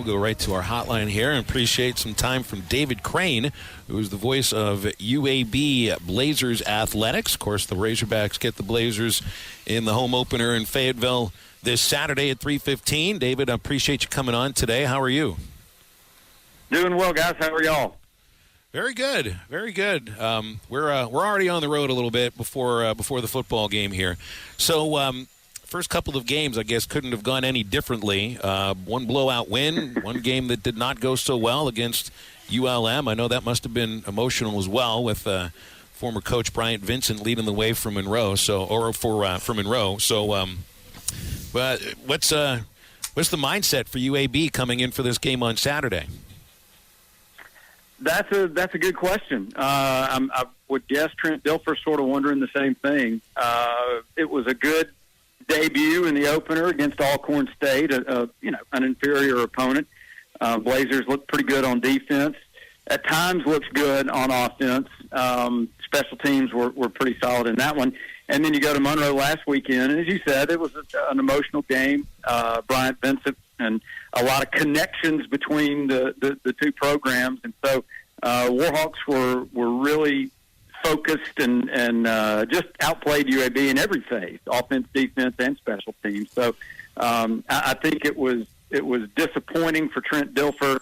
go right to our hotline here and appreciate some time from David Crane, who is the voice of UAB Blazers Athletics. Of course, the Razorbacks get the Blazers in the home opener in Fayetteville this Saturday at 3:15. David, I appreciate you coming on today. How are you? Doing well, guys. How are y'all? Very good, very good. We're already on the road a little bit before the football game here. So first couple of games, I guess, couldn't have gone any differently. One blowout win, one game that did not go so well against ULM. I know that must have been emotional as well, with former coach Bryant Vincent leading the way from Monroe. For Monroe. So, but what's the mindset for UAB coming in for this game on Saturday? That's a good question. I would guess Trent Dilfer sort of wondering the same thing. It was a good debut in the opener against Alcorn State, an inferior opponent. Blazers looked pretty good on defense. At times looked good on offense. Special teams were pretty solid in that one. And then you go to Monroe last weekend, and as you said, it was an emotional game. Bryant Vincent and a lot of connections between the two programs. And so Warhawks were really focused and just outplayed UAB in every phase, offense, defense, and special teams. So I think it was disappointing for Trent Dilfer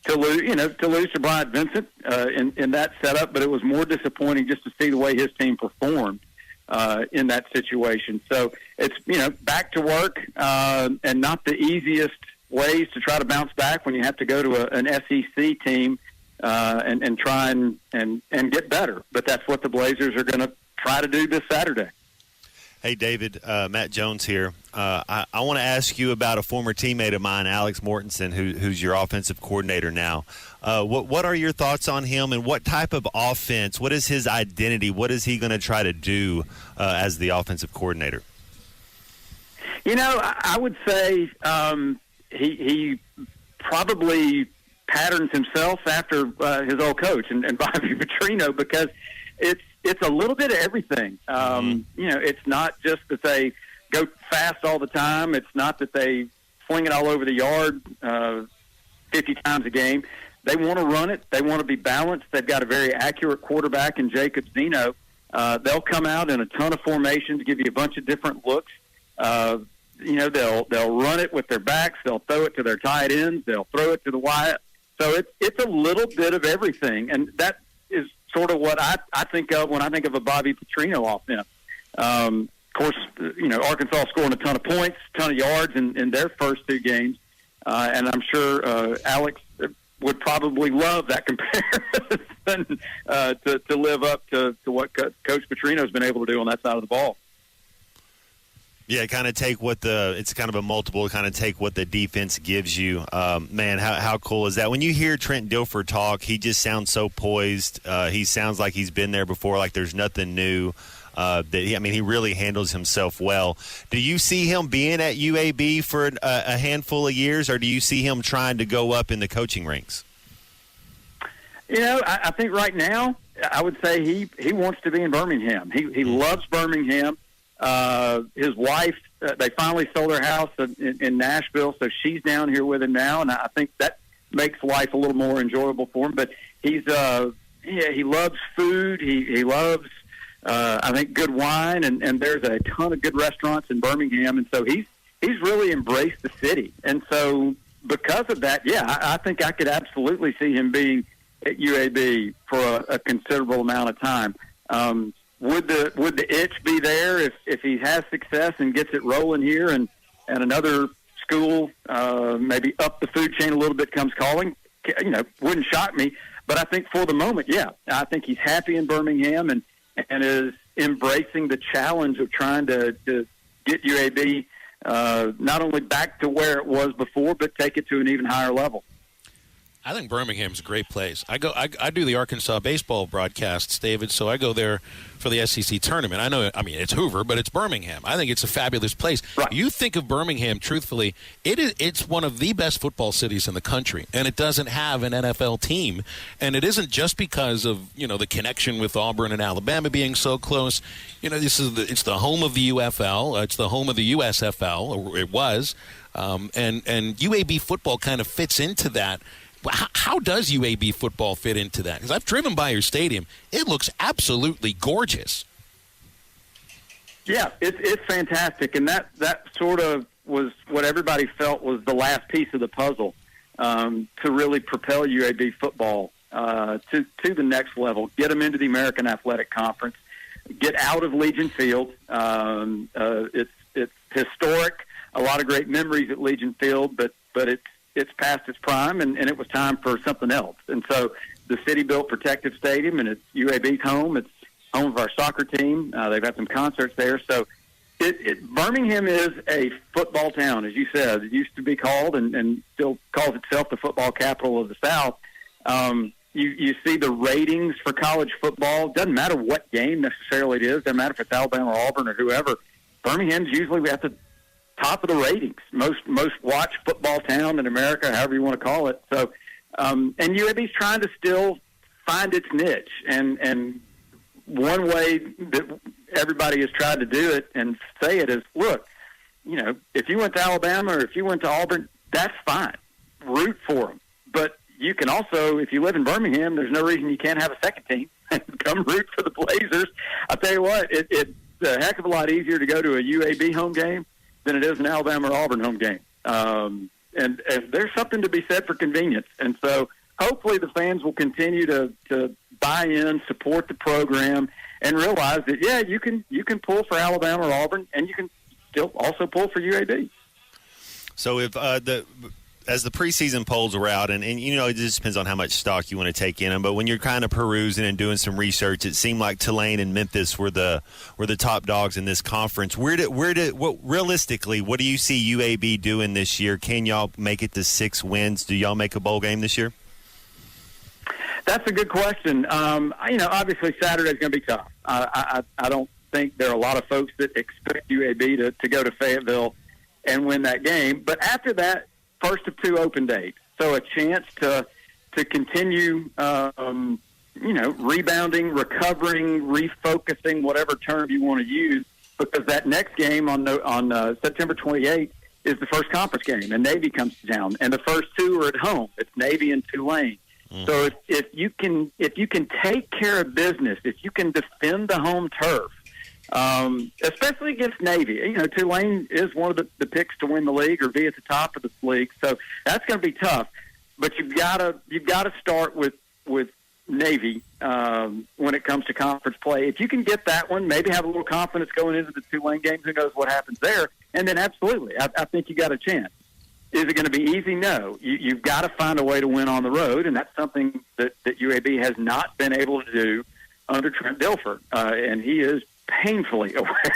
to lose to Bryant Vincent in that setup, but it was more disappointing just to see the way his team performed in that situation. So it's, back to work and not the easiest ways to try to bounce back when you have to go to an SEC team and try and get better. But that's what the Blazers are going to try to do this Saturday. Hey, David, Matt Jones here. I want to ask you about a former teammate of mine, Alex Mortensen, who's your offensive coordinator now. What are your thoughts on him, and what type of offense, what is his identity? What is he going to try to do as the offensive coordinator? I would say he probably patterns himself after his old coach and Bobby Petrino, because it's a little bit of everything. It's not just that they go fast all the time. It's not that they fling it all over the yard 50 times a game. They want to run it. They want to be balanced. They've got a very accurate quarterback in Jacob Zeno. They'll come out in a ton of formations, give you a bunch of different looks. They'll run it with their backs. They'll throw it to their tight ends. They'll throw it to the wide. So it's a little bit of everything, and that is sort of what I think of when I think of a Bobby Petrino offense. Of course, Arkansas scoring a ton of points, a ton of yards in their first two games, and I'm sure Alex would probably love that comparison to live up to what Coach Petrino's been able to do on that side of the ball. Yeah, kind of take it's kind of a multiple, kind of take what the defense gives you. Man, how cool is that? When you hear Trent Dilfer talk, he just sounds so poised. He sounds like he's been there before, like there's nothing new. He really handles himself well. Do you see him being at UAB for a handful of years, or do you see him trying to go up in the coaching ranks? I think right now, I would say he wants to be in Birmingham. He loves Birmingham. His wife, they finally sold their house in Nashville, so she's down here with him now, and I think that makes life a little more enjoyable for him. But he loves food. He loves, I think, good wine, and there's a ton of good restaurants in Birmingham, and so he's really embraced the city. And so because of that, I think I could absolutely see him being at UAB for a considerable amount of time. Would the itch be there if he has success and gets it rolling here, and another school maybe up the food chain a little bit comes calling? Wouldn't shock me. But I think for the moment, I think he's happy in Birmingham and is embracing the challenge of trying to get UAB not only back to where it was before, but take it to an even higher level. I think Birmingham's a great place. I do the Arkansas baseball broadcasts, David, so I go there for the SEC tournament. I mean, it's Hoover, but it's Birmingham. I think it's a fabulous place. Right. You think of Birmingham, truthfully, it's one of the best football cities in the country, and it doesn't have an NFL team. And it isn't just because of, the connection with Auburn and Alabama being so close. It's the home of the UFL. It's the home of the USFL, or it was. And UAB football kind of fits into that. How does UAB football fit into that? Because I've driven by your stadium. It looks absolutely gorgeous. Yeah, it's fantastic. And that sort of was what everybody felt was the last piece of the puzzle to really propel UAB football to the next level, get them into the American Athletic Conference, get out of Legion Field. It's historic, a lot of great memories at Legion Field, but it's past its prime, and it was time for something else. And so the city built Protective Stadium, and it's UAB's home. It's home of our soccer team. They've had some concerts there. So Birmingham is a football town, as you said. It used to be called and still calls itself the football capital of the South. You see the ratings for college football. Doesn't matter what game necessarily it is. Doesn't matter if it's Alabama or Auburn or whoever. Birmingham's usually at the top of the ratings, most watched football town in America, however you want to call it. So, and UAB's trying to still find its niche, and one way that everybody has tried to do it and say it is, look, if you went to Alabama or if you went to Auburn, that's fine. Root for them, but you can also, if you live in Birmingham, there's no reason you can't have a second team. Come root for the Blazers. I'll tell you what, it's a heck of a lot easier to go to a UAB home game than it is an Alabama or Auburn home game. And there's something to be said for convenience. And so hopefully the fans will continue to buy in, support the program, and realize that, yeah, you can pull for Alabama or Auburn, and you can still also pull for UAB. So if as the preseason polls are out, and it just depends on how much stock you want to take in them, but when you're kind of perusing and doing some research, it seemed like Tulane and Memphis were the top dogs in this conference. Realistically, what do you see UAB doing this year? Can y'all make it to 6 wins? Do y'all make a bowl game this year? That's a good question. Obviously Saturday's going to be tough. I don't think there are a lot of folks that expect UAB to go to Fayetteville and win that game. But after that, first of 2 open dates, so a chance to continue, rebounding, recovering, refocusing, whatever term you want to use, because that next game on September 28th is the first conference game, and Navy comes to town, and the first 2 are at home. It's Navy and Tulane. Mm-hmm. So if you can take care of business, if you can defend the home turf, especially against Navy. Tulane is one of the picks to win the league or be at the top of the league, so that's going to be tough. But you've got to start with Navy when it comes to conference play. If you can get that one, maybe have a little confidence going into the Tulane game. Who knows what happens there? And then absolutely, I think you got a chance. Is it going to be easy? No. You've got to find a way to win on the road, and that's something that UAB has not been able to do under Trent Dilfer, and he is painfully aware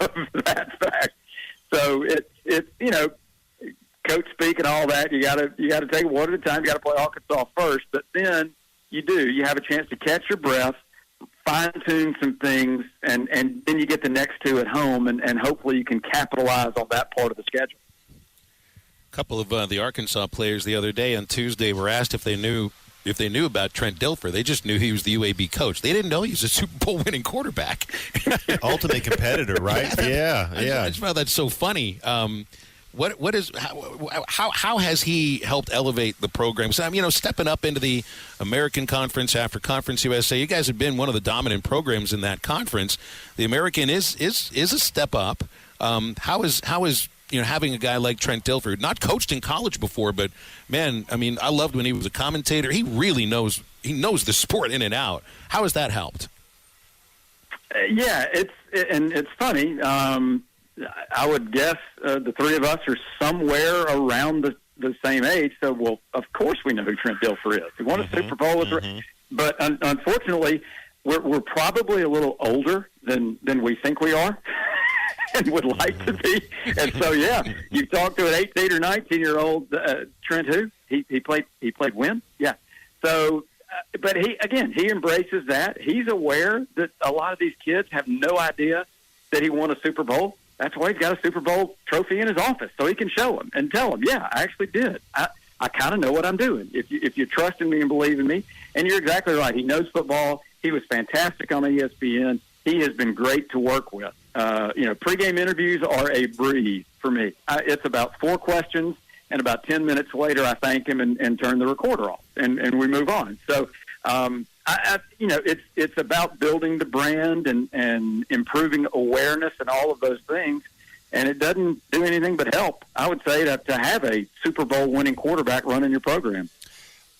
of that fact. So it's coach speak and all that. You got to take it one at a time. You got to play Arkansas first, but then you have a chance to catch your breath, fine tune some things, and then you get the next 2 at home, and hopefully you can capitalize on that part of the schedule. A couple of the Arkansas players the other day on Tuesday were asked if they knew about Trent Dilfer. They just knew he was the UAB coach. They didn't know he was a Super Bowl winning quarterback. Ultimate competitor, right? Yeah. I just found that so funny. How has he helped elevate the program? So, stepping up into the American Conference after Conference USA, you guys have been one of the dominant programs in that conference. The American is a step up. How is having a guy like Trent Dilfer, not coached in college before, but man, I loved when he was a commentator. He really knows the sport in and out. How has that helped? Yeah, it's funny. I would guess the 3 of us are somewhere around the same age. So, well, of course we know who Trent Dilfer is. We won a Super Bowl with, but unfortunately, we're probably a little older than we think we are. and would like to be. And so, yeah, you talk to an 18 or 19-year-old Trent who? He played when? Yeah. So, but he embraces that. He's aware that a lot of these kids have no idea that he won a Super Bowl. That's why he's got a Super Bowl trophy in his office, so he can show them and tell them, yeah, I actually did. I kind of know what I'm doing. If you trust in me and believe in me, and you're exactly right. He knows football. He was fantastic on ESPN. He has been great to work with. Pregame interviews are a breeze for me. It's about 4 questions, and about 10 minutes later, I thank him and turn the recorder off, and we move on. So, it's about building the brand and improving awareness and all of those things. And it doesn't do anything but help, I would say, to have a Super Bowl winning quarterback running your program.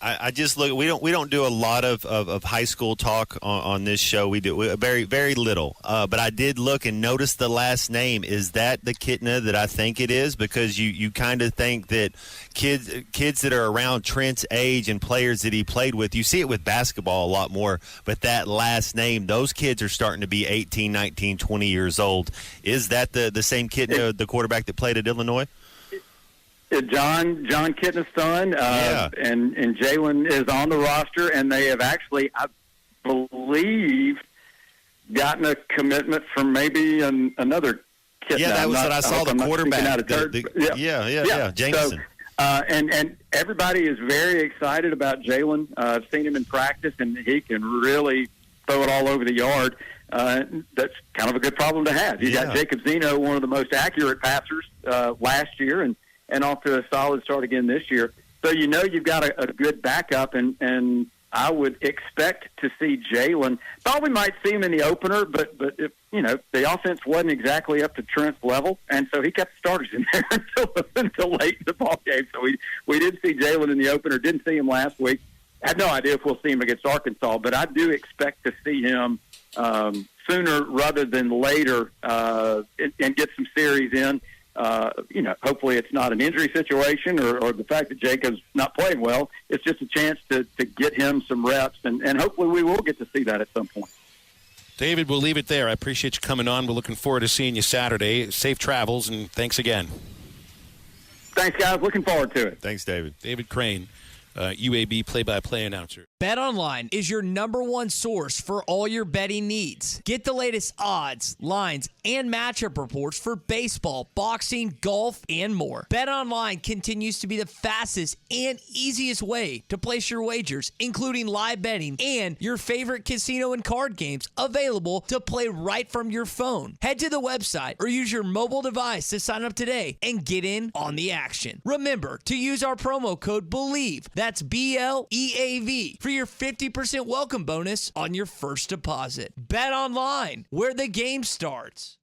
I just look. We don't do a lot of high school talk on this show. We do very, very little. But I did look and notice the last name. Is that the Kitna that I think it is? Because you kind of think that kids that are around Trent's age and players that he played with, you see it with basketball a lot more. But that last name, those kids are starting to be 18, 19, 20 years old. Is that the same Kitna, the quarterback that played at Illinois? John Kitna's son, and Jalen is on the roster, and they have actually, I believe, gotten a commitment from maybe another Kitna. Yeah, that was what I saw. The quarterback. Jameson. So, and everybody is very excited about Jalen. I've seen him in practice, and he can really throw it all over the yard. That's kind of a good problem to have. You got Jacob Zeno, one of the most accurate passers last year, and off to a solid start again this year. So you've got a good backup, and I would expect to see Jalen. Thought we might see him in the opener, but if, the offense wasn't exactly up to Trent's level, and so he kept the starters in there until late in the ball game. So we did see Jalen in the opener, didn't see him last week. I have no idea if we'll see him against Arkansas, but I do expect to see him sooner rather than later and get some series in. Hopefully it's not an injury situation or the fact that Jacob's not playing well. It's just a chance to get him some reps, and hopefully we will get to see that at some point. David, we'll leave it there. I appreciate you coming on. We're looking forward to seeing you Saturday. Safe travels, and thanks again. Thanks, guys. Looking forward to it. Thanks, David. David Crane, UAB play-by-play announcer. BetOnline is your #1 source for all your betting needs. Get the latest odds, lines, and matchup reports for baseball, boxing, golf, and more. BetOnline continues to be the fastest and easiest way to place your wagers, including live betting and your favorite casino and card games available to play right from your phone. Head to the website or use your mobile device to sign up today and get in on the action. Remember to use our promo code BELIEVE, that's BLEAV, for your 50% welcome bonus on your first deposit. Bet online, where the game starts.